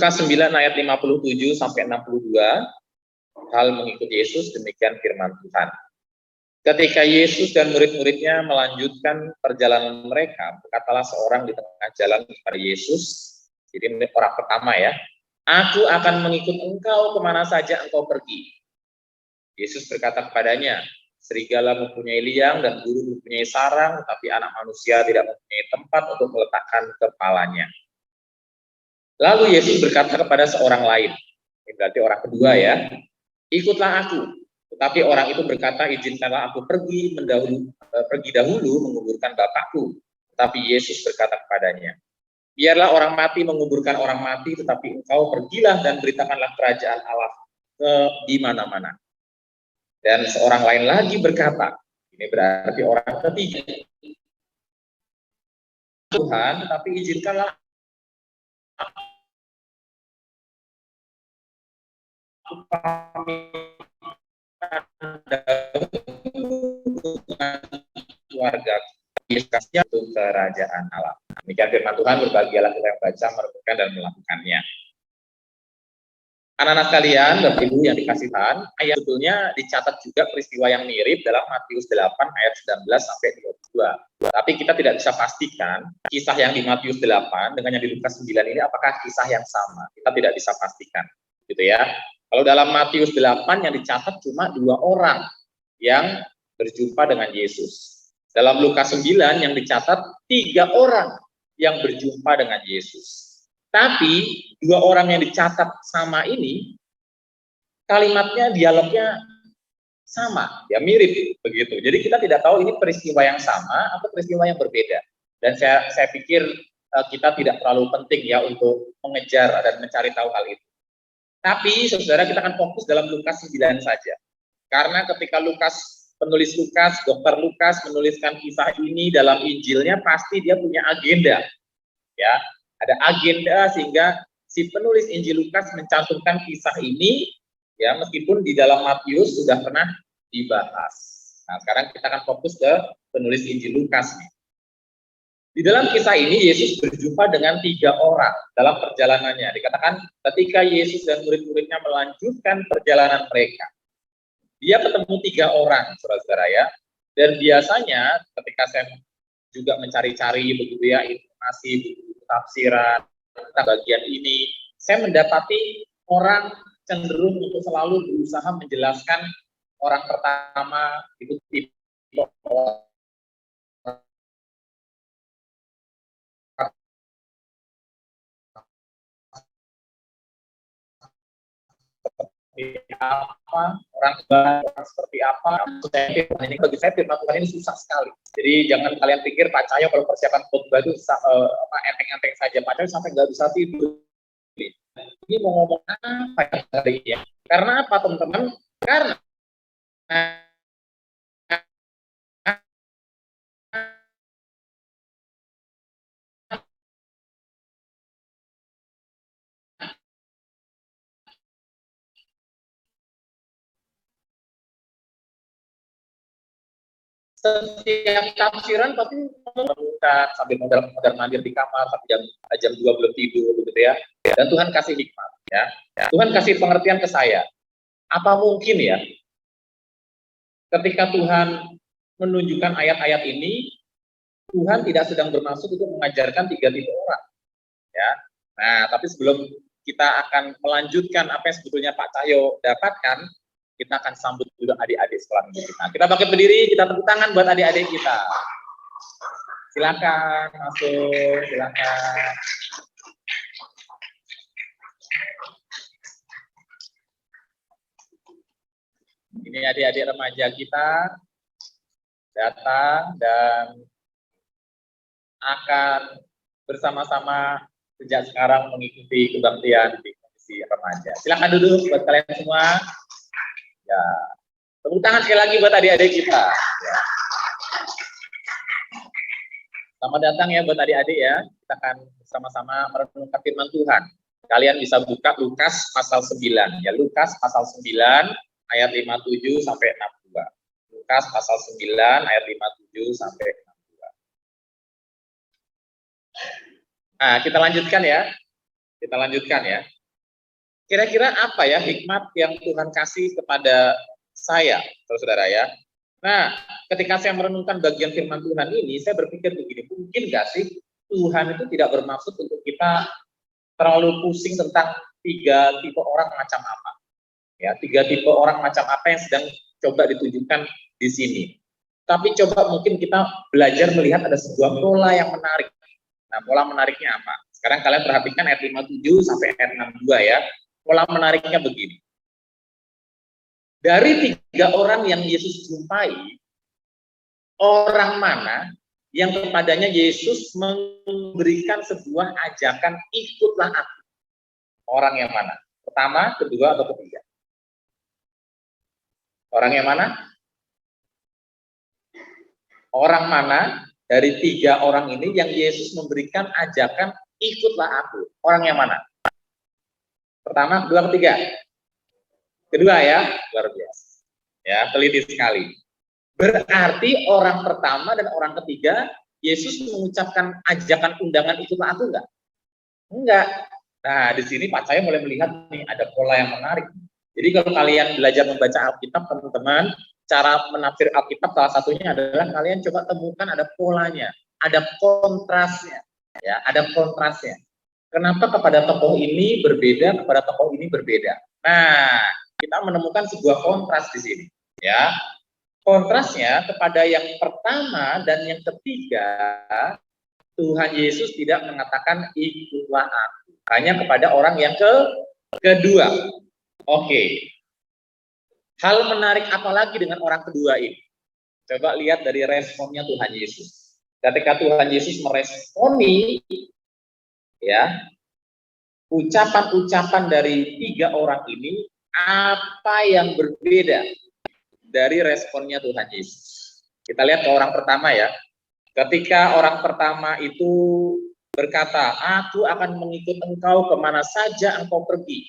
Lukas 9 ayat 57 sampai 62, hal mengikuti Yesus, demikian firman Tuhan. Ketika Yesus dan murid-muridnya melanjutkan perjalanan mereka, berkatalah seorang di tengah jalan kepada Yesus, jadi orang pertama ya, "Aku akan mengikut engkau kemana saja engkau pergi." Yesus berkata kepadanya, "Serigala mempunyai liang dan burung mempunyai sarang, tetapi anak manusia tidak mempunyai tempat untuk meletakkan kepalanya." Lalu Yesus berkata kepada seorang lain, ini berarti orang kedua ya, "Ikutlah aku." Tetapi orang itu berkata, "Izinkanlah aku pergi dahulu menguburkan Bapakku." Tetapi Yesus berkata kepadanya, "Biarlah orang mati menguburkan orang mati, tetapi engkau pergilah dan beritakanlah kerajaan Allah di mana-mana." Dan seorang lain lagi berkata, ini berarti orang ketiga, "Tuhan, tetapi izinkanlah aku keluarga Yesusnya untuk kerajaan Allah." Demikian firman Tuhan, berbahagialah kita yang baca, merenungkan, dan melakukannya. Anak-anak kalian, Bapak Ibu yang dikasih Tuhan, ayat sebetulnya dicatat juga peristiwa yang mirip dalam Matius 8 ayat 19 sampai 22. Tapi kita tidak bisa pastikan kisah yang di Matius 8 dengan yang di Lukas 9 ini apakah kisah yang sama. Kita tidak bisa pastikan, gitu ya. Kalau dalam Matius 8 yang dicatat cuma 2 orang yang berjumpa dengan Yesus. Dalam Lukas 9 yang dicatat 3 orang yang berjumpa dengan Yesus. Tapi 2 orang yang dicatat sama ini, kalimatnya, dialognya sama, ya mirip begitu. Jadi kita tidak tahu ini peristiwa yang sama atau peristiwa yang berbeda. Dan saya pikir kita tidak terlalu penting ya untuk mengejar dan mencari tahu hal itu. Tapi saudara, kita akan fokus dalam Lukas 9 saja. Karena ketika penulis Lukas, Dr. Lukas menuliskan kisah ini dalam Injilnya, pasti dia punya agenda. Ya, ada agenda sehingga si penulis Injil Lukas mencantumkan kisah ini, ya meskipun di dalam Matius sudah pernah dibahas. Nah, sekarang kita akan fokus ke penulis Injil Lukas nih. Di dalam kisah ini Yesus berjumpa dengan 3 orang dalam perjalanannya. Dikatakan ketika Yesus dan murid-muridnya melanjutkan perjalanan mereka, dia ketemu 3 orang, saudara-saudara ya. Dan biasanya ketika saya juga mencari-cari begitu ya informasi, buku tafsiran tentang bagian ini, saya mendapati orang cenderung untuk selalu berusaha menjelaskan orang pertama itu tipe seperti apa, orang seperti apa. Ini bagi saya firman Tuhan ini susah sekali. Jadi jangan kalian pikir Pak Cahyo kalau persiapan khotbah itu enteng-enteng saja. Pak Cahyo sampai nggak bisa tidur. Ini mau ngomong apa ya? Karena apa teman-teman? Karena setiap tafsiran pasti menemukan sambil modal mandir di kamar sampai jam 2 belum tidur begitu ya. Dan Tuhan kasih hikmat ya. Tuhan kasih pengertian ke saya. Apa mungkin ya ketika Tuhan menunjukkan ayat-ayat ini, Tuhan tidak sedang bermaksud untuk mengajarkan 3 tipe orang ya. Nah, tapi sebelum kita akan melanjutkan apa yang sebetulnya Pak Cahyo dapatkan, kita akan sambut dulu adik-adik sekolah minggu kita. Kita bangkit berdiri, kita tepuk tangan buat adik-adik kita. Silakan masuk, silakan. Ini adik-adik remaja kita datang dan akan bersama-sama sejak sekarang mengikuti kebaktian di komisi remaja. Silakan duduk buat kalian semua. Ya, tepuk tangan sekali lagi buat adik-adik kita. Ya. Selamat datang ya buat adik-adik ya. Kita akan bersama-sama merenungkan firman Tuhan. Kalian bisa buka Lukas pasal 9. Ya, Lukas pasal 9 ayat 57 sampai 62. Lukas pasal 9 ayat 57 sampai 62. Nah, kita lanjutkan ya. Kita lanjutkan ya. Kira-kira apa ya hikmat yang Tuhan kasih kepada saya, saudara ya? Nah, ketika saya merenungkan bagian firman Tuhan ini, saya berpikir begini, mungkin nggak sih Tuhan itu tidak bermaksud untuk kita terlalu pusing tentang 3 tipe orang macam apa? Ya, 3 tipe orang macam apa yang sedang coba ditunjukkan di sini. Tapi coba mungkin kita belajar melihat ada sebuah pola yang menarik. Nah, pola menariknya apa? Sekarang kalian perhatikan ayat 57 sampai ayat 62 ya. Pola menariknya begini. Dari 3 orang yang Yesus jumpai, orang mana yang kepadanya Yesus memberikan sebuah ajakan, ikutlah aku? Orang yang mana? Pertama, kedua, atau ketiga? Orang yang mana? Orang mana dari 3 orang ini yang Yesus memberikan ajakan, ikutlah aku? Orang yang mana? Pertama, kedua, ketiga? Kedua ya, luar biasa. Ya, teliti sekali. Berarti orang pertama dan orang ketiga, Yesus mengucapkan ajakan undangan ikutlah aku enggak? Enggak. Nah, di sini Pak saya mulai melihat nih ada pola yang menarik. Jadi kalau kalian belajar membaca Alkitab, teman-teman, cara menafsir Alkitab salah satunya adalah kalian coba temukan ada polanya, ada kontrasnya, ya, ada kontrasnya. Kenapa kepada tokoh ini berbeda, kepada tokoh ini berbeda? Nah, kita menemukan sebuah kontras di sini, ya. Kontrasnya kepada yang pertama dan yang ketiga, Tuhan Yesus tidak mengatakan ikutlah aku, hanya kepada orang yang kedua. Oke. Hal menarik apa lagi dengan orang kedua ini? Coba lihat dari responnya Tuhan Yesus. Ketika Tuhan Yesus meresponi, ya, ucapan-ucapan dari 3 orang ini, apa yang berbeda dari responnya Tuhan Yesus? Kita lihat ke orang pertama ya. Ketika orang pertama itu berkata, aku akan mengikut engkau kemana saja engkau pergi.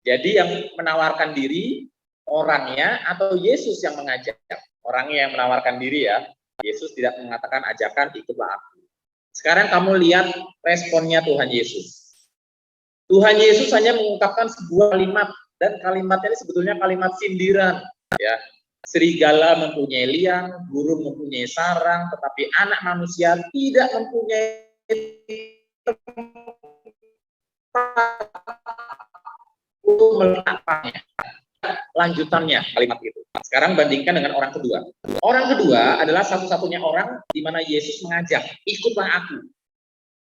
Jadi yang menawarkan diri orangnya atau Yesus yang mengajak? Orangnya yang menawarkan diri ya. Yesus tidak mengatakan ajakan ikutlah aku. Sekarang kamu lihat responnya Tuhan Yesus. Tuhan Yesus hanya mengungkapkan sebuah kalimat, dan kalimatnya ini sebetulnya kalimat sindiran, ya. Serigala mempunyai liang, burung mempunyai sarang, tetapi anak manusia tidak mempunyai untuk meletakkannya. Lanjutannya kalimat itu. Sekarang bandingkan dengan orang kedua. Orang kedua adalah satu-satunya orang di mana Yesus mengajak, ikutlah aku.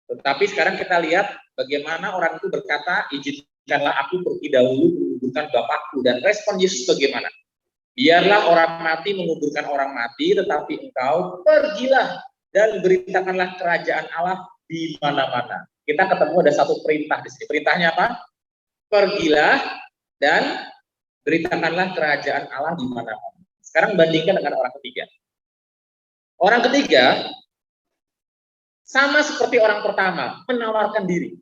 Tetapi sekarang kita lihat bagaimana orang itu berkata, izinkanlah aku pergi dahulu menguburkan Bapakku. Dan respon Yesus bagaimana? Biarlah orang mati menguburkan orang mati, tetapi engkau pergilah dan beritakanlah kerajaan Allah di mana-mana. Kita ketemu ada satu perintah di sini. Perintahnya apa? Pergilah dan beritakanlah kerajaan Allah di mana-mana. Sekarang bandingkan dengan orang ketiga. Orang ketiga sama seperti orang pertama, menawarkan diri,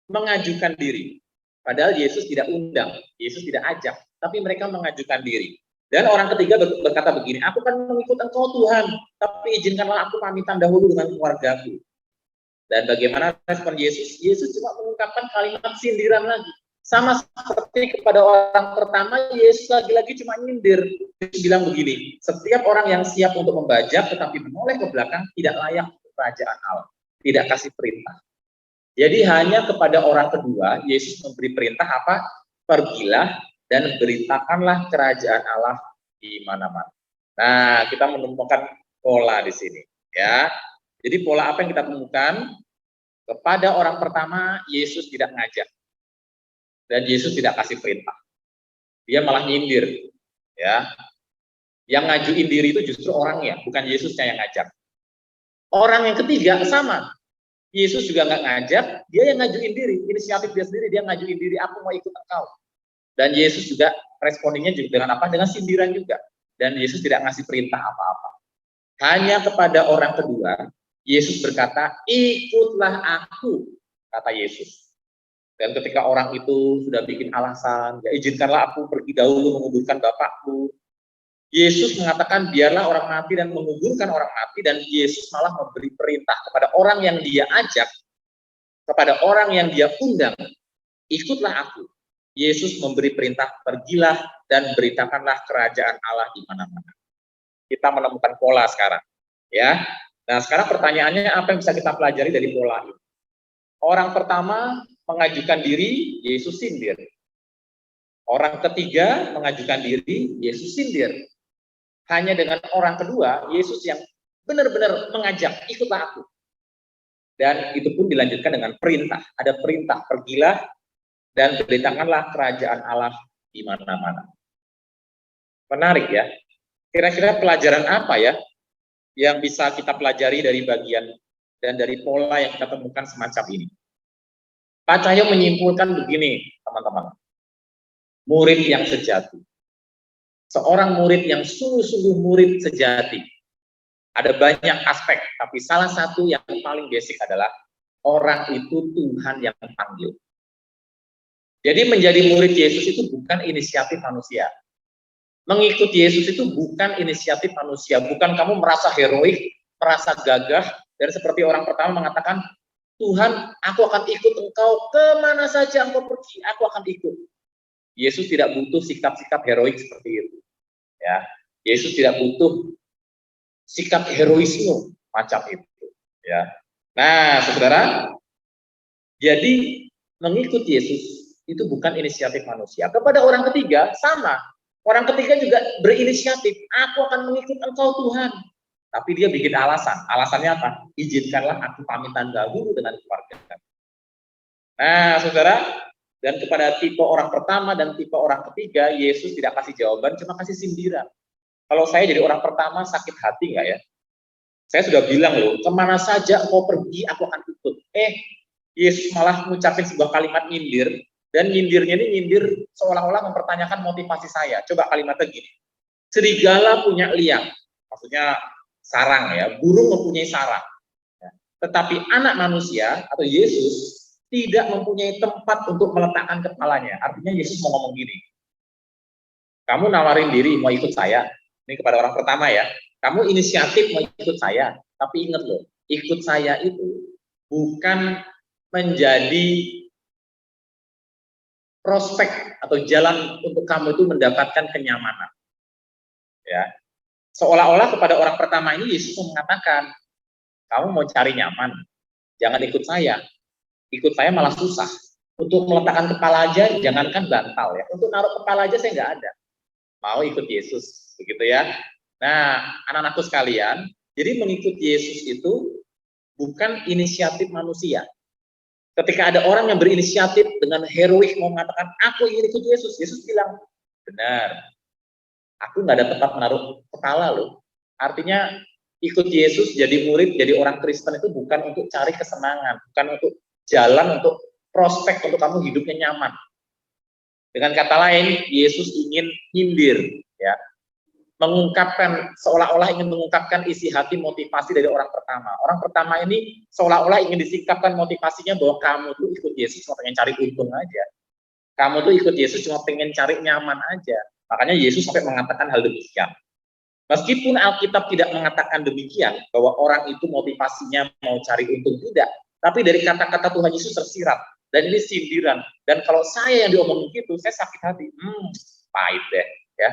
mengajukan diri. Padahal Yesus tidak undang, Yesus tidak ajak, tapi mereka mengajukan diri. Dan orang ketiga berkata begini, aku kan mengikut engkau Tuhan, tapi izinkanlah aku pamitan dahulu dengan keluargaku. Dan bagaimana respon Yesus? Yesus cuma mengungkapkan kalimat sindiran lagi. Sama seperti kepada orang pertama, Yesus lagi-lagi cuma nyindir. Yesus bilang begini, setiap orang yang siap untuk membajak tetapi menoleh ke belakang tidak layak kerajaan Allah, tidak kasih perintah. Jadi hanya kepada orang kedua Yesus memberi perintah apa? Pergilah dan beritakanlah kerajaan Allah di mana-mana. Nah, kita menemukan pola di sini, ya. Jadi pola apa yang kita temukan? Kepada orang pertama Yesus tidak ngajak dan Yesus tidak kasih perintah. Dia malah nyindir, ya. Yang ngajuin diri itu justru orangnya, bukan Yesusnya yang ngajak. Orang yang ketiga sama, Yesus juga nggak ngajak, dia yang ngajuin diri, inisiatif dia sendiri, dia ngajuin diri, aku mau ikut engkau. Dan Yesus juga responnya juga dengan apa? Dengan sindiran juga. Dan Yesus tidak ngasih perintah apa-apa. Hanya kepada orang kedua, Yesus berkata, ikutlah aku, kata Yesus. Dan ketika orang itu sudah bikin alasan, ya izinkanlah aku pergi dahulu menguburkan Bapakku, Yesus mengatakan biarlah orang mati dan menguburkan orang mati, dan Yesus malah memberi perintah kepada orang yang dia ajak kepada orang yang dia undang, ikutlah aku. Yesus memberi perintah, pergilah dan beritakanlah kerajaan Allah di mana-mana. Kita menemukan pola sekarang, ya. Nah, sekarang pertanyaannya apa yang bisa kita pelajari dari pola ini? Orang pertama mengajukan diri, Yesus sindir. Orang ketiga mengajukan diri, Yesus sindir. Hanya dengan orang kedua, Yesus yang benar-benar mengajak, ikutlah aku. Dan itu pun dilanjutkan dengan perintah. Ada perintah, pergilah dan beritakanlah kerajaan Allah di mana-mana. Menarik ya. Kira-kira pelajaran apa ya yang bisa kita pelajari dari bagian dan dari pola yang kita temukan semacam ini? Pak Cahyo menyimpulkan begini, teman-teman. Murid yang sejati. Seorang murid yang sungguh-sungguh murid sejati. Ada banyak aspek, tapi salah satu yang paling basic adalah orang itu Tuhan yang panggil. Jadi menjadi murid Yesus itu bukan inisiatif manusia. Mengikuti Yesus itu bukan inisiatif manusia. Bukan kamu merasa heroik, merasa gagah, dan seperti orang pertama mengatakan, Tuhan, aku akan ikut engkau kemana saja engkau pergi, aku akan ikut. Yesus tidak butuh sikap-sikap heroik seperti itu. Ya, Yesus tidak butuh sikap heroisme macam itu. Ya. Nah, saudara, jadi mengikuti Yesus itu bukan inisiatif manusia. Kepada orang ketiga sama. Orang ketiga juga berinisiatif. Aku akan mengikut engkau Tuhan. Tapi dia bikin alasan. Alasannya apa? Izinkanlah aku pamitan dahulu dengan keluarga. Nah, saudara, dan kepada tipe orang pertama dan tipe orang ketiga, Yesus tidak kasih jawaban, cuma kasih sindiran. Kalau saya jadi orang pertama, sakit hati nggak ya? Saya sudah bilang loh, kemana saja engkau pergi, aku akan ikut. Yesus malah mengucapkan sebuah kalimat nyindir, dan nyindirnya ini nyindir seolah-olah mempertanyakan motivasi saya. Coba kalimatnya gini, serigala punya liang, maksudnya sarang ya, burung mempunyai sarang. Tetapi anak manusia atau Yesus tidak mempunyai tempat untuk meletakkan kepalanya. Artinya Yesus mau ngomong gini, kamu nawarin diri mau ikut saya, ini kepada orang pertama ya, kamu inisiatif mau ikut saya, tapi ingat loh, ikut saya itu bukan menjadi prospek atau jalan untuk kamu itu mendapatkan kenyamanan. Ya, seolah-olah kepada orang pertama ini Yesus mengatakan, kamu mau cari nyaman, jangan ikut saya. Ikut saya malah susah. Untuk meletakkan kepala aja, jangankan bantal ya. Untuk naruh kepala aja saya nggak ada. Mau ikut Yesus, begitu ya. Nah, anak-anakku sekalian, jadi mengikuti Yesus itu bukan inisiatif manusia. Ketika ada orang yang berinisiatif dengan heroik mau mengatakan, aku ingin ikut Yesus, Yesus bilang, benar, aku nggak ada tempat menaruh kepala loh. Artinya ikut Yesus jadi murid, jadi orang Kristen itu bukan untuk cari kesenangan, bukan untuk jalan untuk prospek untuk kamu hidupnya nyaman. Dengan kata lain, Yesus ingin nyindir, ya, mengungkapkan seolah-olah ingin mengungkapkan isi hati motivasi dari orang pertama. Orang pertama ini seolah-olah ingin disingkapkan motivasinya bahwa kamu tuh ikut Yesus cuma pengen cari untung aja. Kamu tuh ikut Yesus cuma pengen cari nyaman aja. Makanya Yesus sampai mengatakan hal demikian. Meskipun Alkitab tidak mengatakan demikian, bahwa orang itu motivasinya mau cari untung, tidak. Tapi dari kata-kata Tuhan Yesus tersirat. Dan ini sindiran. Dan kalau saya yang diomongin gitu, saya sakit hati. Pahit deh. Ya,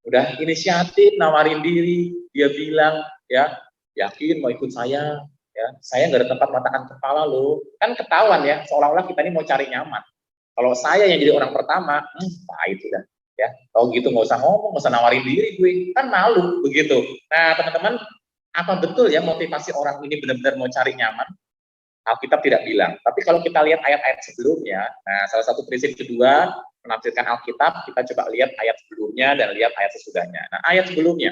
udah inisiatif, nawarin diri. Dia bilang, ya, yakin mau ikut saya. Ya, saya nggak ada tempat meletakkan kepala loh. Kan ketahuan ya, seolah-olah kita ini mau cari nyaman. Kalau saya yang jadi orang pertama, pahit sudah. Ya, kalau gitu nggak usah ngomong, nggak usah nawarin diri gue, kan malu begitu. Nah, teman-teman, apa betul ya motivasi orang ini benar-benar mau cari nyaman? Alkitab tidak bilang. Tapi kalau kita lihat ayat-ayat sebelumnya, nah salah satu prinsip kedua menafsirkan Alkitab, kita coba lihat ayat sebelumnya dan lihat ayat sesudahnya. Nah, ayat sebelumnya,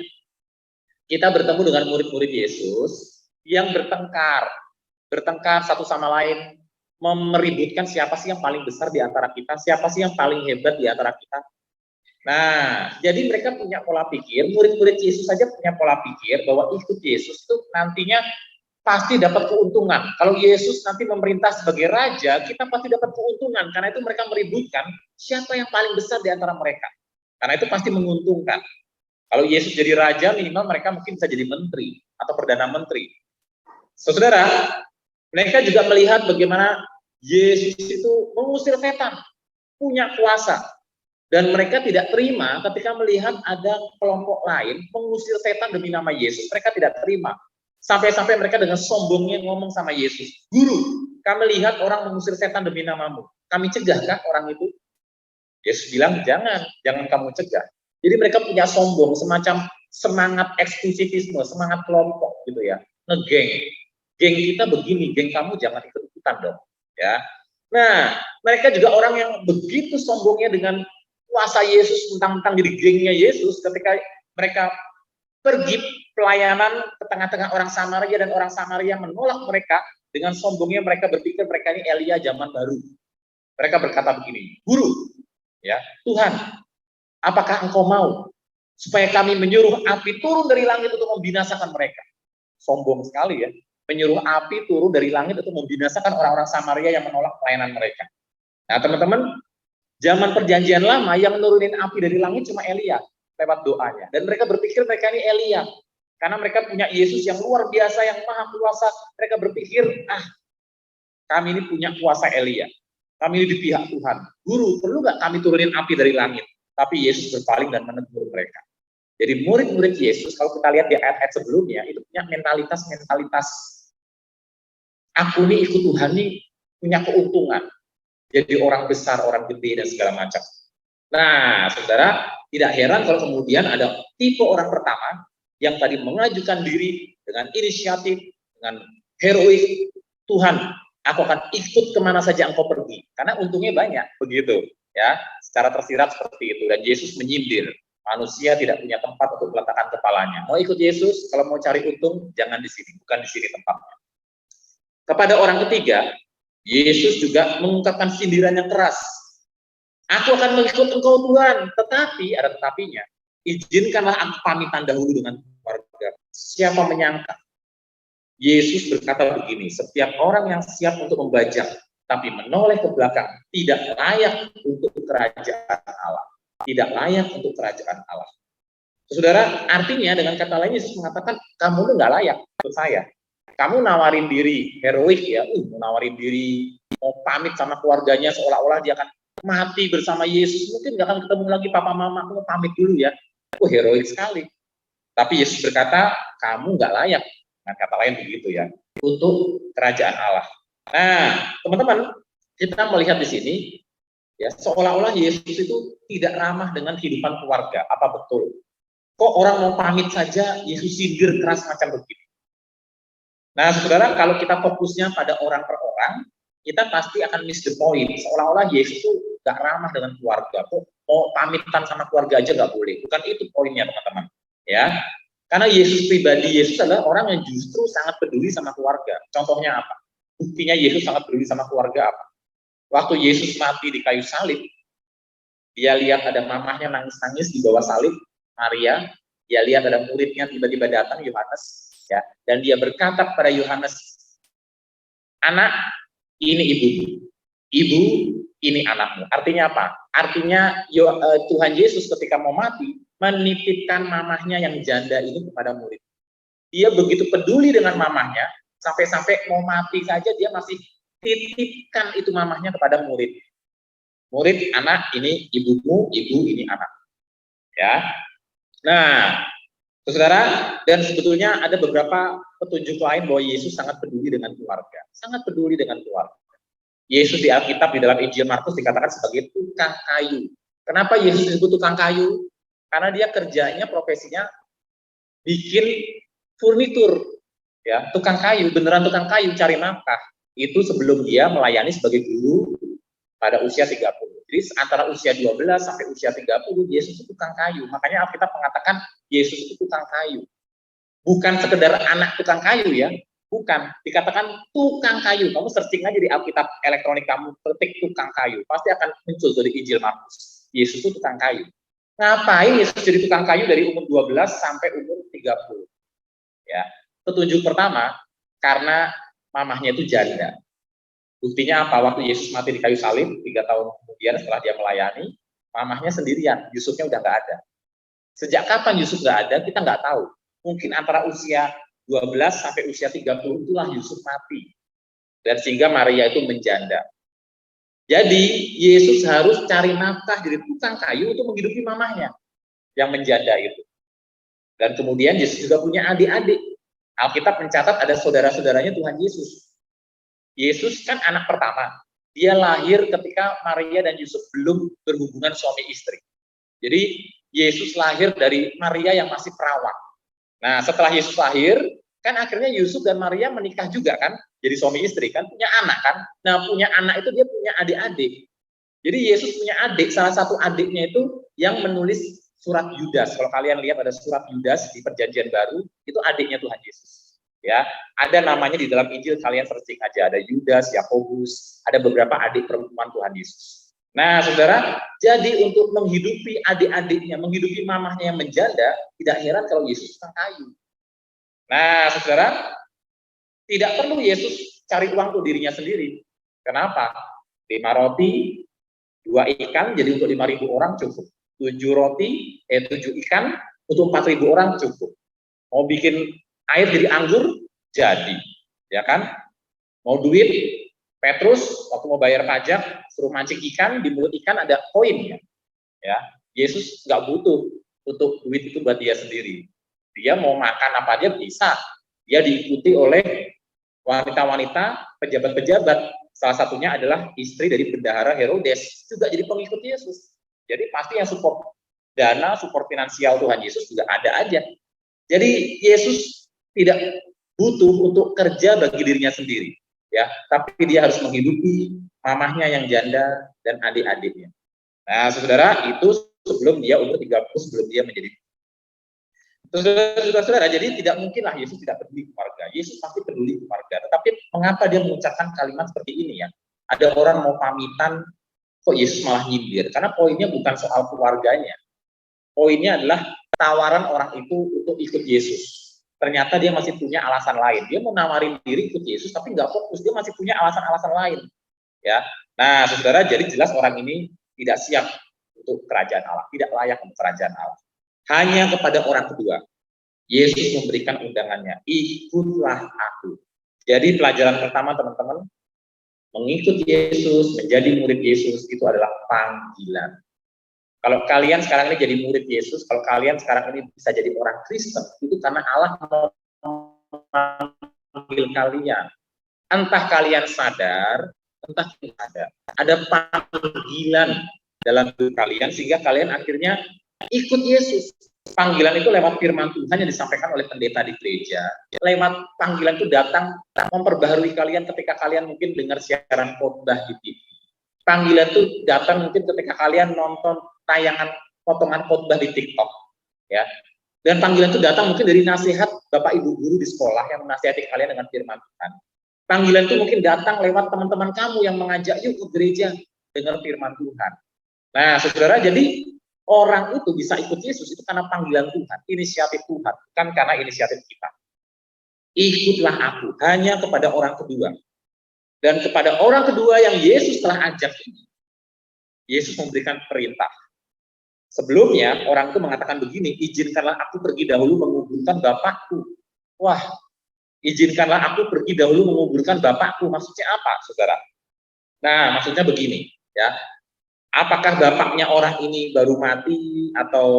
kita bertemu dengan murid-murid Yesus yang bertengkar satu sama lain, meributkan siapa sih yang paling besar di antara kita, siapa sih yang paling hebat di antara kita. Nah, jadi mereka punya pola pikir, murid-murid Yesus saja punya pola pikir bahwa ikut Yesus itu nantinya pasti dapat keuntungan. Kalau Yesus nanti memerintah sebagai raja, kita pasti dapat keuntungan. Karena itu mereka meributkan siapa yang paling besar di antara mereka. Karena itu pasti menguntungkan. Kalau Yesus jadi raja, minimal mereka mungkin bisa jadi menteri atau perdana menteri. Saudara, mereka juga melihat bagaimana Yesus itu mengusir setan, punya kuasa. Dan mereka tidak terima ketika melihat ada kelompok lain mengusir setan demi nama Yesus. Mereka tidak terima. Sampai-sampai mereka dengan sombongnya ngomong sama Yesus, "Guru, kami lihat orang mengusir setan demi namamu. Kami cegahkah orang itu?" Yesus bilang, jangan kamu cegah. Jadi mereka punya sombong, semacam semangat eksklusivisme, semangat kelompok gitu ya, ngegeng. Geng kita begini, geng kamu jangan ikut-ikutan dong. Ya. Nah, mereka juga orang yang begitu sombongnya dengan kuasa Yesus, mentang-mentang jadi gengnya Yesus, ketika mereka pergi pelayanan ke tengah-tengah orang Samaria dan orang Samaria menolak mereka, dengan sombongnya mereka berpikir mereka ini Elia zaman baru. Mereka berkata begini, "Guru, ya Tuhan, apakah engkau mau supaya kami menyuruh api turun dari langit untuk membinasakan mereka?" Sombong sekali ya, menyuruh api turun dari langit untuk membinasakan orang-orang Samaria yang menolak pelayanan mereka. Nah teman-teman, zaman perjanjian lama yang menurunin api dari langit cuma Elia lewat doanya. Dan mereka berpikir mereka ini Elia. Karena mereka punya Yesus yang luar biasa, yang maha kuasa. Mereka berpikir, kami ini punya kuasa Elia. Kami ini di pihak Tuhan. Guru, perlu nggak kami turunin api dari langit? Tapi Yesus berpaling dan menegur mereka. Jadi murid-murid Yesus, kalau kita lihat di ayat-ayat sebelumnya, itu punya mentalitas aku nih ikut Tuhan nih punya keuntungan. Jadi orang besar, orang gede, dan segala macam. Nah, saudara, tidak heran kalau kemudian ada tipe orang pertama yang tadi mengajukan diri dengan inisiatif, dengan heroik, Tuhan, aku akan ikut kemana saja engkau pergi, karena untungnya banyak, begitu, ya, secara tersirat seperti itu. Dan Yesus menyindir, manusia tidak punya tempat untuk meletakkan kepalanya. Mau ikut Yesus, kalau mau cari untung, jangan di sini, bukan di sini tempatnya. Kepada orang ketiga, Yesus juga mengungkapkan sindiran yang keras. Aku akan mengikut engkau Tuhan, tetapi, ada tetapinya, izinkanlah aku pamitan dahulu dengan keluarga. Siapa menyangka? Yesus berkata begini, setiap orang yang siap untuk membajak, tapi menoleh ke belakang, tidak layak untuk kerajaan Allah. Tidak layak untuk kerajaan Allah. Saudara, artinya dengan kata lain Yesus mengatakan, kamu itu nggak layak untuk saya. Kamu nawarin diri, heroik ya, nawarin diri, mau pamit sama keluarganya seolah-olah dia akan mati bersama Yesus, mungkin nggak akan ketemu lagi papa mama, aku mau pamit dulu ya. Heroik sekali. Tapi Yesus berkata, kamu nggak layak, dengan kata lain begitu ya, untuk kerajaan Allah. Nah, teman-teman, kita melihat di sini, ya seolah-olah Yesus itu tidak ramah dengan kehidupan keluarga. Apa betul? Kok orang mau pamit saja, Yesus sindir keras macam begitu? Nah, saudara, kalau kita fokusnya pada orang per orang, kita pasti akan miss the point. Seolah-olah Yesus itu gak ramah dengan keluarga. Kok mau pamitan sama keluarga aja gak boleh. Bukan itu poinnya, teman-teman. Ya, karena Yesus pribadi, Yesus adalah orang yang justru sangat peduli sama keluarga. Contohnya apa? Buktinya Yesus sangat peduli sama keluarga apa? Waktu Yesus mati di kayu salib, dia lihat ada mamahnya nangis-nangis di bawah salib, Maria. Dia lihat ada muridnya tiba-tiba datang, Yohanes. Ya, dan dia berkata kepada Yohanes, anak, ini ibu, ini anakmu. Artinya apa? Artinya Tuhan Yesus ketika mau mati menitipkan mamahnya yang janda ini kepada murid. Dia begitu peduli dengan mamahnya, sampai-sampai mau mati saja dia masih titipkan itu mamahnya kepada murid. Murid, anak, ini ibumu, ibu, ini anak. Ya. Nah, saudara, dan sebetulnya ada beberapa petunjuk lain bahwa Yesus sangat peduli dengan keluarga. Sangat peduli dengan keluarga. Yesus di Alkitab, di dalam Injil Markus dikatakan sebagai tukang kayu. Kenapa Yesus disebut tukang kayu? Karena dia kerjanya, profesinya bikin furnitur. Ya, tukang kayu, beneran tukang kayu, cari nafkah. Itu sebelum dia melayani sebagai guru pada usia 30. Jadi antara usia 12 sampai usia 30, Yesus itu tukang kayu. Makanya Alkitab mengatakan Yesus itu tukang kayu. Bukan sekedar anak tukang kayu ya. Bukan. Dikatakan tukang kayu. Kamu searching aja di Alkitab elektronik kamu, ketik tukang kayu. Pasti akan muncul dari Injil Markus. Yesus itu tukang kayu. Ngapain Yesus jadi tukang kayu dari umur 12 sampai umur 30? Ya. Petunjuk pertama, karena mamahnya itu janda. Buktinya apa? Waktu Yesus mati di kayu salib, 3 tahun kemudian setelah dia melayani, mamahnya sendirian, Yusufnya udah nggak ada. Sejak kapan Yusuf nggak ada, kita nggak tahu. Mungkin antara usia 12 sampai usia 30 itulah Yusuf mati. dan sehingga Maria itu menjanda. Jadi Yesus harus cari nafkah dari tukang kayu untuk menghidupi mamahnya yang menjanda itu. Dan kemudian Yesus juga punya adik-adik. Alkitab mencatat ada saudara-saudaranya Tuhan Yesus. Yesus kan anak pertama. Dia lahir ketika Maria dan Yusuf belum berhubungan suami istri. Jadi Yesus lahir dari Maria yang masih perawan. Nah, setelah Yesus lahir, kan akhirnya Yusuf dan Maria menikah juga kan, jadi suami istri kan, punya anak kan. Nah, punya anak itu dia punya adik-adik. Jadi Yesus punya adik, salah satu adiknya itu yang menulis surat Yudas. Kalau kalian lihat ada surat Yudas di Perjanjian Baru, itu adiknya Tuhan Yesus. Ya, ada namanya di dalam Injil, kalian searching aja, ada Yudas, Yakobus, ada beberapa adik perempuan Tuhan Yesus. Nah, saudara, jadi untuk menghidupi adik-adiknya, menghidupi mamahnya yang menjanda, tidak heran kalau Yesus tukang kayu. Nah, saudara, tidak perlu Yesus cari uang untuk dirinya sendiri. Kenapa? 5 roti, 2 ikan, jadi untuk 5.000 orang cukup. 7 ikan, untuk 4.000 orang cukup. Mau bikin air jadi anggur, jadi. Ya kan? Mau duit, Petrus, waktu mau bayar pajak, suruh mancing ikan, di mulut ikan ada koin. Ya. Yesus nggak butuh untuk duit itu buat dia sendiri. Dia mau makan apa aja bisa. Dia diikuti oleh wanita-wanita, pejabat-pejabat. Salah satunya adalah istri dari bendahara Herodes, juga jadi pengikut Yesus. Jadi pasti yang support dana, support finansial Tuhan Yesus juga ada aja. Jadi Yesus tidak butuh untuk kerja bagi dirinya sendiri, ya, tapi dia harus menghidupi mamahnya yang janda dan adik-adiknya. Nah, saudara, itu sebelum dia umur 30, sebelum dia menjadi. Saudara, jadi tidak mungkinlah Yesus tidak peduli keluarga. Yesus pasti peduli keluarga. Tetapi mengapa dia mengucapkan kalimat seperti ini ya? Ada orang mau pamitan, kok Yesus malah nyindir? Karena poinnya bukan soal keluarganya. Poinnya adalah tawaran orang itu untuk ikut Yesus. Ternyata dia masih punya alasan lain. Dia mau nawarin diri ikut Yesus, tapi nggak fokus. Dia masih punya alasan-alasan lain. Ya, nah, saudara, jadi jelas orang ini tidak siap untuk kerajaan Allah, tidak layak untuk kerajaan Allah. Hanya kepada orang kedua, Yesus memberikan undangannya, ikutlah aku. Jadi pelajaran pertama teman-teman, mengikut Yesus, menjadi murid Yesus itu adalah panggilan. Kalau kalian sekarang ini jadi murid Yesus, kalau kalian sekarang ini bisa jadi orang Kristen, itu karena Allah memanggil kalian. Entah kalian sadar, entah tidak sadar. Ada panggilan dalam hidup kalian, sehingga kalian akhirnya ikut Yesus. Panggilan itu lewat firman Tuhan yang disampaikan oleh pendeta di gereja. Lewat panggilan itu datang memperbaharui kalian ketika kalian mungkin dengar siaran khotbah di TV. Panggilan itu datang mungkin ketika kalian nonton tayangan potongan khotbah di TikTok, ya. Dan panggilan itu datang mungkin dari nasihat Bapak Ibu guru di sekolah yang menasihati kalian dengan firman Tuhan. Panggilan itu mungkin datang lewat teman-teman kamu yang mengajak yuk ke gereja dengar firman Tuhan. Nah, saudara, jadi orang itu bisa ikut Yesus itu karena panggilan Tuhan, inisiatif Tuhan, bukan karena inisiatif kita. Ikutlah aku, hanya kepada orang kedua. Dan kepada orang kedua yang Yesus telah ajak ini, Yesus memberikan perintah. Sebelumnya, orang itu mengatakan begini, izinkanlah aku pergi dahulu menguburkan Bapakku. Wah, izinkanlah aku pergi dahulu menguburkan Bapakku. Maksudnya apa, saudara? Nah, maksudnya begini, ya. Apakah bapaknya orang ini baru mati atau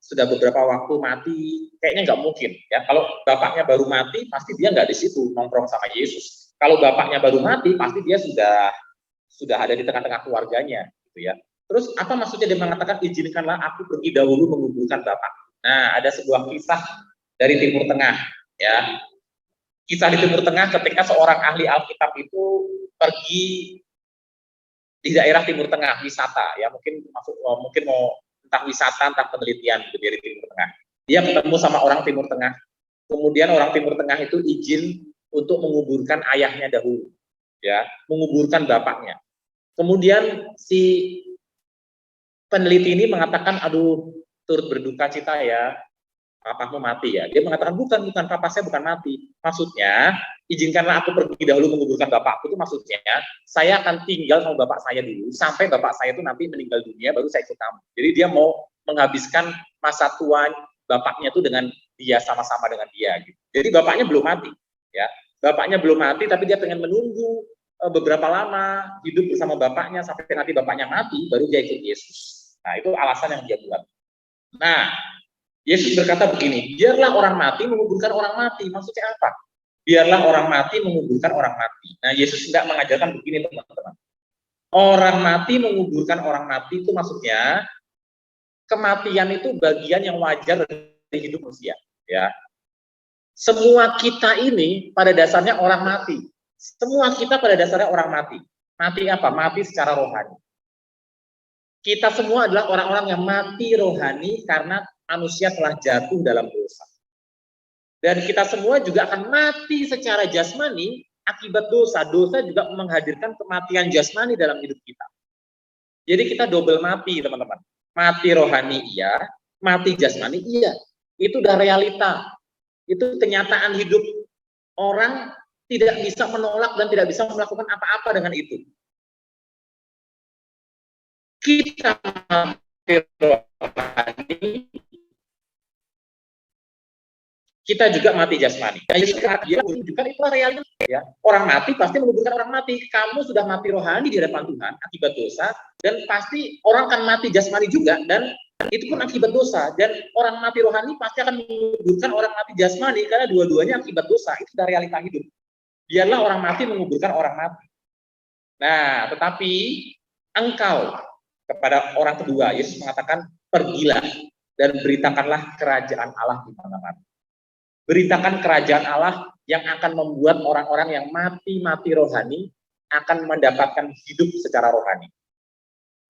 sudah beberapa waktu mati? Kayaknya nggak mungkin, ya. Kalau bapaknya baru mati, pasti dia nggak di situ nongkrong sama Yesus. Kalau bapaknya baru mati, pasti dia sudah ada di tengah-tengah keluarganya, gitu ya. Terus apa maksudnya dia mengatakan izinkanlah aku pergi dahulu menguburkan bapak? Nah, ada sebuah kisah dari Timur Tengah, ya. Kisah di Timur Tengah ketika seorang ahli Alkitab itu pergi di daerah Timur Tengah wisata, ya, mungkin mau entah wisata entah penelitian gitu dari Timur Tengah. Dia ketemu sama orang Timur Tengah. Kemudian orang Timur Tengah itu izin untuk menguburkan ayahnya dahulu, ya, menguburkan bapaknya. Kemudian si peneliti ini mengatakan, aduh, turut berduka cita ya, papamu mati ya. Dia mengatakan bukan, papa saya bukan mati. Maksudnya, izinkanlah aku pergi dahulu menguburkan bapakku, itu maksudnya saya akan tinggal sama bapak saya dulu sampai bapak saya itu nanti meninggal dunia baru saya ikut kamu. Jadi dia mau menghabiskan masa tua bapaknya itu dengan dia, sama-sama dengan dia gitu. Jadi bapaknya belum mati, ya. Bapaknya belum mati, tapi dia pengen menunggu beberapa lama hidup bersama bapaknya sampai nanti bapaknya mati, baru dia ikut Yesus. Nah, itu alasan yang dia buat. Nah, Yesus berkata begini, biarlah orang mati menguburkan orang mati. Maksudnya apa? Biarlah orang mati menguburkan orang mati. Nah, Yesus tidak mengajarkan begini, teman-teman. Orang mati menguburkan orang mati itu maksudnya kematian itu bagian yang wajar dari hidup manusia. Ya, semua kita ini pada dasarnya orang mati. Semua kita pada dasarnya orang mati. Mati apa? Mati secara rohani. Kita semua adalah orang-orang yang mati rohani karena manusia telah jatuh dalam dosa. Dan kita semua juga akan mati secara jasmani akibat dosa. Dosa juga menghadirkan kematian jasmani dalam hidup kita. Jadi kita double mati, teman-teman. Mati rohani iya, mati jasmani iya. Itu udah realita. Itu kenyataan hidup orang, tidak bisa menolak dan tidak bisa melakukan apa-apa dengan itu. Kita mati rohani, kita juga mati jasmani. Dia menunjukkan itu realita. Ya. Orang mati pasti menguburkan orang mati. Kamu sudah mati rohani di hadapan Tuhan akibat dosa, dan pasti orang akan mati jasmani juga, dan itu pun akibat dosa. Dan orang mati rohani pasti akan menguburkan orang mati jasmani karena dua-duanya akibat dosa. Itu sudah realita hidup. Biarlah orang mati menguburkan orang mati. Nah, tetapi engkau, kepada orang kedua, Yesus mengatakan, pergilah dan beritakanlah kerajaan Allah di mana-mana. Beritakan kerajaan Allah yang akan membuat orang-orang yang mati rohani akan mendapatkan hidup secara rohani.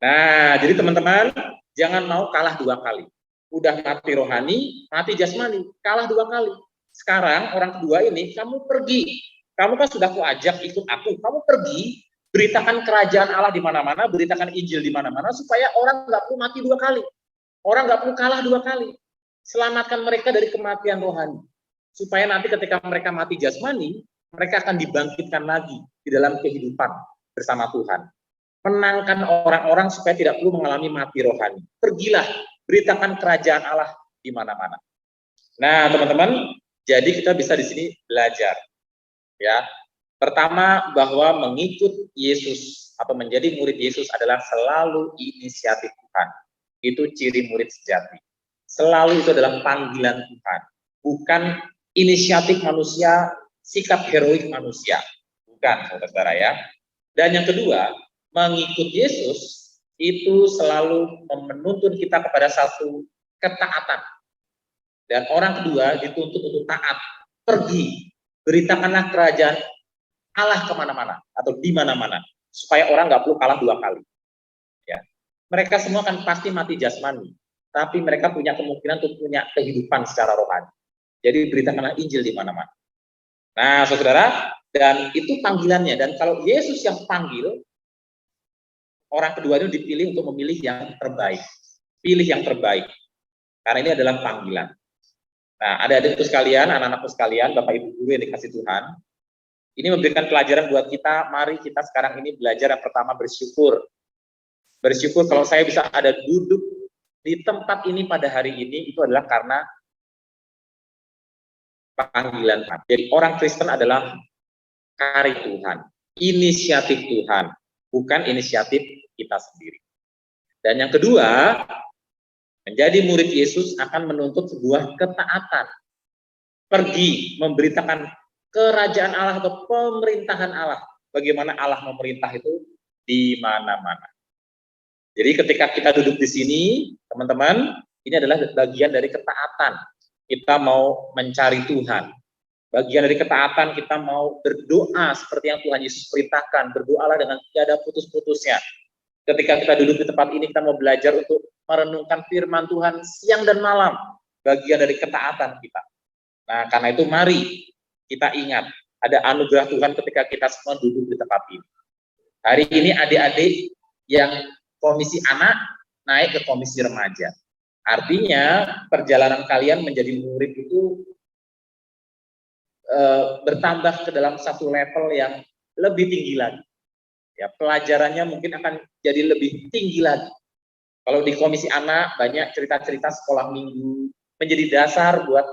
Nah, jadi teman-teman, jangan mau kalah dua kali. Udah mati rohani, mati jasmani, kalah dua kali. Sekarang orang kedua ini, kamu pergi. Kamu kan sudah kuajak ikut aku. Kamu pergi, beritakan kerajaan Allah di mana-mana, beritakan Injil di mana-mana, supaya orang nggak perlu mati dua kali. Orang nggak perlu kalah dua kali. Selamatkan mereka dari kematian rohani. Supaya nanti ketika mereka mati jasmani, mereka akan dibangkitkan lagi di dalam kehidupan bersama Tuhan. Menangkan orang-orang supaya tidak perlu mengalami mati rohani. Pergilah, beritakan kerajaan Allah di mana-mana. Nah, teman-teman, jadi kita bisa di sini belajar. Ya, pertama bahwa mengikut Yesus atau menjadi murid Yesus adalah selalu inisiatif Tuhan. Itu ciri murid sejati. Selalu itu adalah panggilan Tuhan, bukan inisiatif manusia, sikap heroik manusia. Bukan, saudara-saudara ya. Dan yang kedua, mengikut Yesus itu selalu menuntun kita kepada satu ketaatan. Dan orang kedua dituntut untuk taat, pergi, beritakanlah kerajaan Allah kemana-mana atau di mana-mana, supaya orang nggak perlu kalah dua kali. Ya, mereka semua kan pasti mati jasmani, tapi mereka punya kemungkinan untuk punya kehidupan secara rohani. Jadi beritakanlah Injil di mana-mana. Nah, saudara, dan itu panggilannya. Dan kalau Yesus yang panggil, orang kedua itu dipilih untuk memilih yang terbaik. Pilih yang terbaik. Karena ini adalah panggilan. Nah, adik-adikku sekalian, anak-anakku sekalian, Bapak Ibu guru yang dikasih Tuhan, ini memberikan pelajaran buat kita. Mari kita sekarang ini belajar yang pertama, bersyukur. Bersyukur kalau saya bisa ada duduk di tempat ini pada hari ini, itu adalah karena panggilan Tuhan. Jadi orang Kristen adalah karya Tuhan, inisiatif Tuhan, bukan inisiatif kita sendiri. Dan yang kedua, menjadi murid Yesus akan menuntut sebuah ketaatan. Pergi memberitakan kerajaan Allah atau pemerintahan Allah. Bagaimana Allah memerintah itu di mana-mana. Jadi ketika kita duduk di sini, teman-teman, ini adalah bagian dari ketaatan. Kita mau mencari Tuhan. Bagian dari ketaatan kita mau berdoa seperti yang Tuhan Yesus perintahkan. Berdoalah dengan tiada putus-putusnya. Ketika kita duduk di tempat ini, kita mau belajar untuk merenungkan firman Tuhan siang dan malam. Bagian dari ketaatan kita. Nah, karena itu mari kita ingat, ada anugerah Tuhan ketika kita semua duduk di tempat ini. Hari ini adik-adik yang komisi anak naik ke komisi remaja. Artinya perjalanan kalian menjadi murid itu bertambah ke dalam satu level yang lebih tinggi lagi. Ya, pelajarannya mungkin akan jadi lebih tinggi lagi. Kalau di komisi anak banyak cerita-cerita sekolah minggu menjadi dasar buat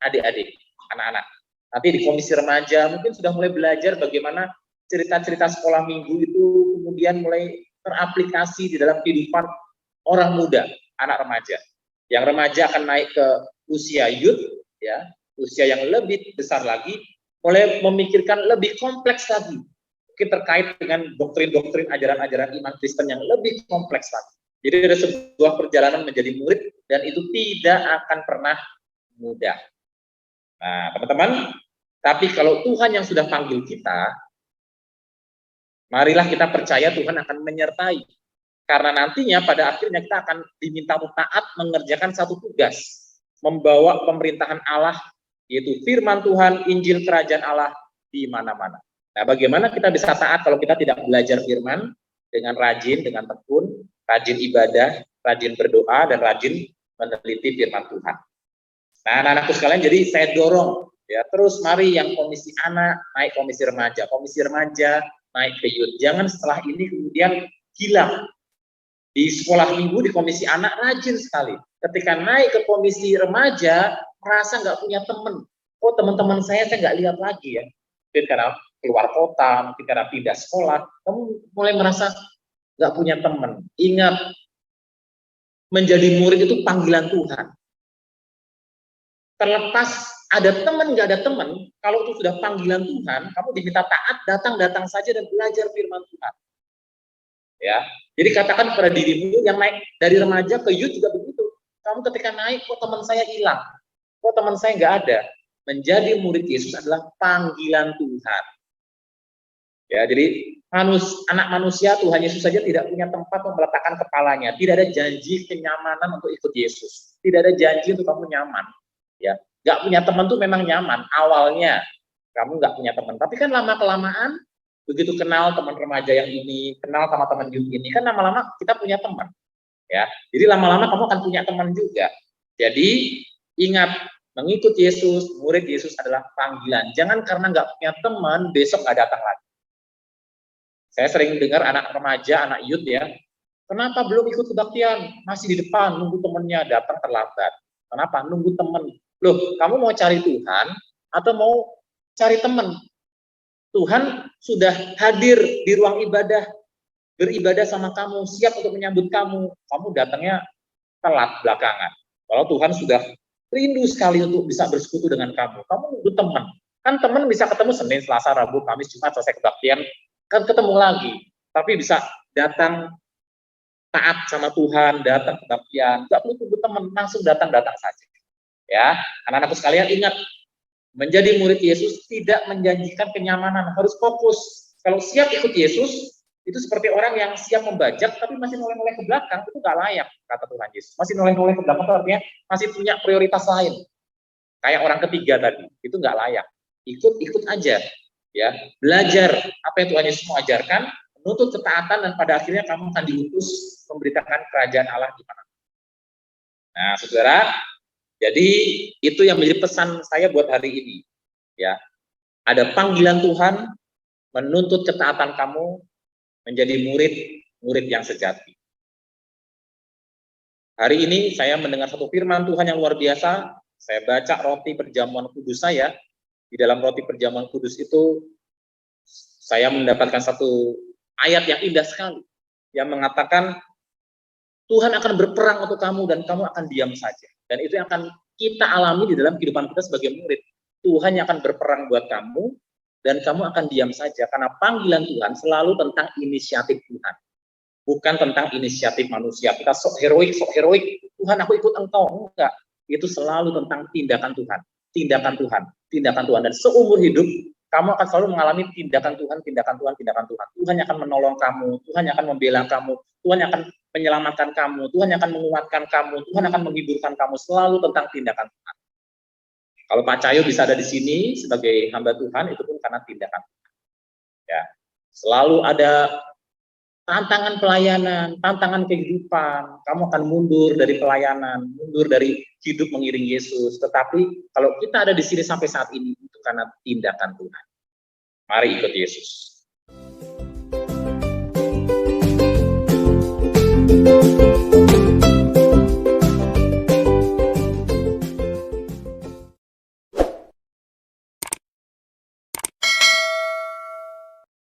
adik-adik, anak-anak. Nanti di komisi remaja mungkin sudah mulai belajar bagaimana cerita-cerita sekolah minggu itu kemudian mulai teraplikasi di dalam kehidupan orang muda, anak remaja. Yang remaja akan naik ke usia youth, ya, usia yang lebih besar lagi, mulai memikirkan lebih kompleks lagi, mungkin terkait dengan doktrin-doktrin ajaran-ajaran iman Kristen yang lebih kompleks lagi. Jadi ada sebuah perjalanan menjadi murid dan itu tidak akan pernah mudah. Nah, teman-teman, tapi kalau Tuhan yang sudah panggil kita, marilah kita percaya Tuhan akan menyertai. Karena nantinya pada akhirnya kita akan diminta taat mengerjakan satu tugas, membawa pemerintahan Allah, yaitu firman Tuhan, Injil Kerajaan Allah di mana-mana. Nah, bagaimana kita bisa taat kalau kita tidak belajar firman dengan rajin, dengan tekun, rajin ibadah, rajin berdoa, dan rajin meneliti firman Tuhan. Nah, anak-anakku sekalian, jadi saya dorong, ya, terus mari yang komisi anak naik komisi remaja naik ke youth. Jangan setelah ini kemudian hilang. Di sekolah minggu, di komisi anak rajin sekali. Ketika naik ke komisi remaja, merasa nggak punya teman. Oh, teman-teman saya nggak lihat lagi ya. Mungkin karena keluar kota, mungkin karena pindah sekolah, kamu mulai merasa nggak punya teman. Ingat, menjadi murid itu panggilan Tuhan. Terlepas ada teman, nggak ada teman, kalau itu sudah panggilan Tuhan, kamu diminta taat, datang saja dan belajar firman Tuhan. Ya, jadi katakan pada dirimu yang naik dari remaja ke youth juga begitu. Kamu ketika naik, kok teman saya hilang, kok teman saya nggak ada. Menjadi murid Yesus adalah panggilan Tuhan. Ya, jadi anak manusia, Tuhan Yesus saja tidak punya tempat untuk meletakkan kepalanya. Tidak ada janji kenyamanan untuk ikut Yesus. Tidak ada janji untuk kamu nyaman. Ya, nggak punya teman tuh memang nyaman. Awalnya kamu nggak punya teman, tapi kan lama kelamaan begitu kenal teman remaja yang ini, kenal sama teman youth ini, kan lama-lama kita punya teman, ya. Jadi lama-lama kamu akan punya teman juga. Jadi ingat, mengikut Yesus, murid Yesus adalah panggilan. Jangan karena nggak punya teman besok nggak datang lagi. Saya sering dengar anak remaja, anak youth ya, kenapa belum ikut kebaktian? Masih di depan, nunggu temennya datang terlambat. Kenapa? Nunggu teman. Loh, kamu mau cari Tuhan atau mau cari teman? Tuhan sudah hadir di ruang ibadah, beribadah sama kamu, siap untuk menyambut kamu. Kamu datangnya telat belakangan. Kalau Tuhan sudah rindu sekali untuk bisa bersekutu dengan kamu, kamu nunggu teman. Kan teman bisa ketemu Senin, Selasa, Rabu, Kamis, Jumat, selesai kebaktian, kan ketemu lagi. Tapi bisa datang taat sama Tuhan, datang kebaktian, nggak perlu tunggu teman, langsung datang saja. Ya, anak-anakku sekalian ingat, menjadi murid Yesus tidak menjanjikan kenyamanan, harus fokus. Kalau siap ikut Yesus, itu seperti orang yang siap membajak, tapi masih noleh-noleh ke belakang, itu nggak layak, kata Tuhan Yesus. Masih noleh-noleh ke belakang, artinya masih punya prioritas lain. Kayak orang ketiga tadi, itu nggak layak. Ikut aja, ya. Belajar apa yang Tuhan Yesus mau ajarkan, menuntut ketaatan, dan pada akhirnya kamu akan diutus memberitakan kerajaan Allah di mana. Nah, saudara, jadi itu yang menjadi pesan saya buat hari ini. Ya, ada panggilan Tuhan menuntut ketaatan kamu menjadi murid yang sejati. Hari ini saya mendengar satu firman Tuhan yang luar biasa. Saya baca roti perjamuan kudus saya. Di dalam roti perjamuan kudus itu saya mendapatkan satu ayat yang indah sekali yang mengatakan Tuhan akan berperang untuk kamu dan kamu akan diam saja. Dan itu yang akan kita alami di dalam kehidupan kita sebagai murid. Tuhan yang akan berperang buat kamu, dan kamu akan diam saja. Karena panggilan Tuhan selalu tentang inisiatif Tuhan. Bukan tentang inisiatif manusia. Kita sok heroik. Tuhan, aku ikut engkau. Enggak. Itu selalu tentang tindakan Tuhan. Tindakan Tuhan. Dan seumur hidup, kamu akan selalu mengalami tindakan Tuhan. Tuhan yang akan menolong kamu. Tuhan yang akan membela kamu. Tuhan yang akan menyelamatkan kamu, Tuhan yang akan menguatkan kamu, Tuhan akan menghiburkan kamu, selalu tentang tindakan Tuhan. Kalau Pak Cahyo bisa ada di sini sebagai hamba Tuhan, itu pun karena tindakan Tuhan. Ya, selalu ada tantangan pelayanan, tantangan kehidupan, kamu akan mundur dari pelayanan, mundur dari hidup mengiring Yesus. Tetapi kalau kita ada di sini sampai saat ini, itu karena tindakan Tuhan. Mari ikut Yesus. Thank you.